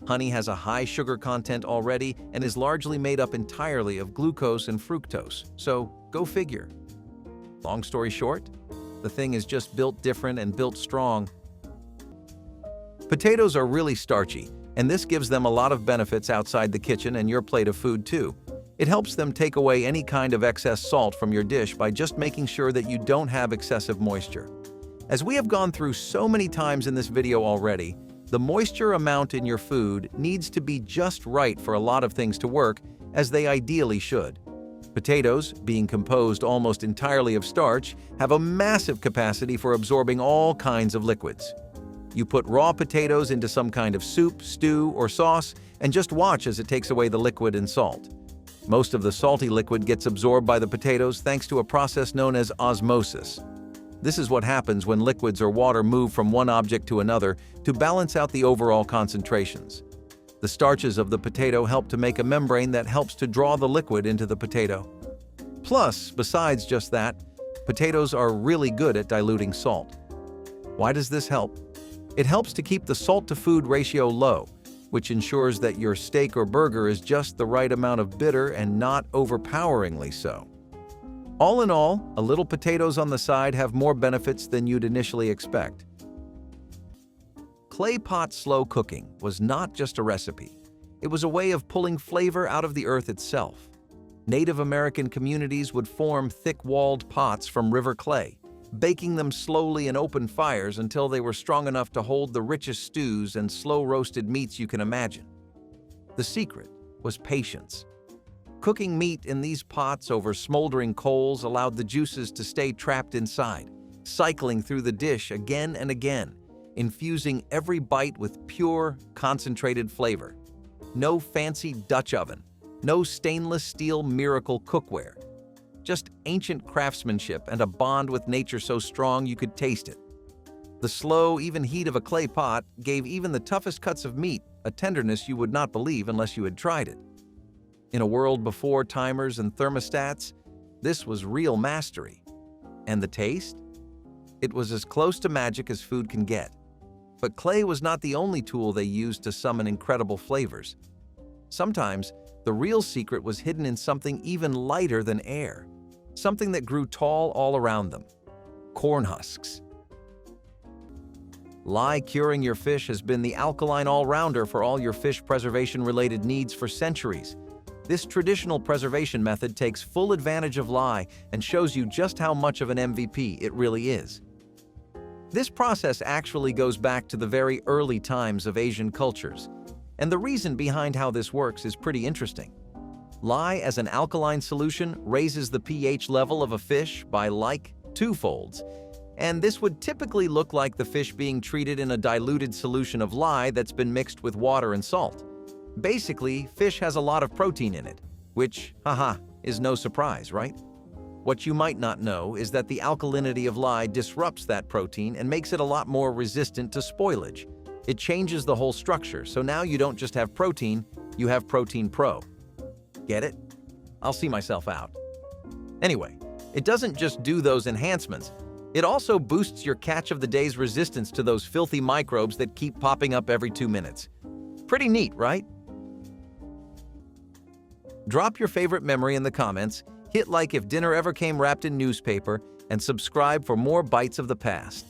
A: Honey has a high sugar content already and is largely made up entirely of glucose and fructose, so go figure. Long story short, the thing is just built different and built strong. Potatoes are really starchy, and this gives them a lot of benefits outside the kitchen and your plate of food too. It helps them take away any kind of excess salt from your dish by just making sure that you don't have excessive moisture. As we have gone through so many times in this video already, the moisture amount in your food needs to be just right for a lot of things to work, as they ideally should. Potatoes, being composed almost entirely of starch, have a massive capacity for absorbing all kinds of liquids. You put raw potatoes into some kind of soup, stew, or sauce, and just watch as it takes away the liquid and salt. Most of the salty liquid gets absorbed by the potatoes thanks to a process known as osmosis. This is what happens when liquids or water move from one object to another to balance out the overall concentrations. The starches of the potato help to make a membrane that helps to draw the liquid into the potato. Plus, besides just that, potatoes are really good at diluting salt. Why does this help? It helps to keep the salt-to-food ratio low, which ensures that your steak or burger is just the right amount of bitter and not overpoweringly so. All in all, a little potatoes on the side have more benefits than you'd initially expect. Clay pot slow cooking was not just a recipe. It was a way of pulling flavor out of the earth itself. Native American communities would form thick-walled pots from river clay, baking them slowly in open fires until they were strong enough to hold the richest stews and slow-roasted meats you can imagine. The secret was patience. Cooking meat in these pots over smoldering coals allowed the juices to stay trapped inside, cycling through the dish again and again, infusing every bite with pure, concentrated flavor. No fancy Dutch oven, no stainless steel miracle cookware. Just ancient craftsmanship and a bond with nature so strong you could taste it. The slow, even heat of a clay pot gave even the toughest cuts of meat a tenderness you would not believe unless you had tried it. In a world before timers and thermostats, this was real mastery. And the taste? It was as close to magic as food can get. But clay was not the only tool they used to summon incredible flavors. Sometimes, the real secret was hidden in something even lighter than air, something that grew tall all around them: corn husks. Lye curing your fish has been the alkaline all-rounder for all your fish preservation-related needs for centuries. This traditional preservation method takes full advantage of lye and shows you just how much of an MVP it really is. This process actually goes back to the very early times of Asian cultures, and the reason behind how this works is pretty interesting. Lye as an alkaline solution raises the pH level of a fish by like 2 folds, And this would typically look like the fish being treated in a diluted solution of lye that's been mixed with water and salt. Basically, fish has a lot of protein in it, which, haha, is no surprise, right? What you might not know is that the alkalinity of lye disrupts that protein and makes it a lot more resistant to spoilage. It changes the whole structure, so now you don't just have protein, you have Protein Pro. Get it? I'll see myself out. Anyway, it doesn't just do those enhancements, it also boosts your catch of the day's resistance to those filthy microbes that keep popping up every 2 minutes. Pretty neat, right? Drop your favorite memory in the comments, hit like if dinner ever came wrapped in newspaper, and subscribe for more bites of the past.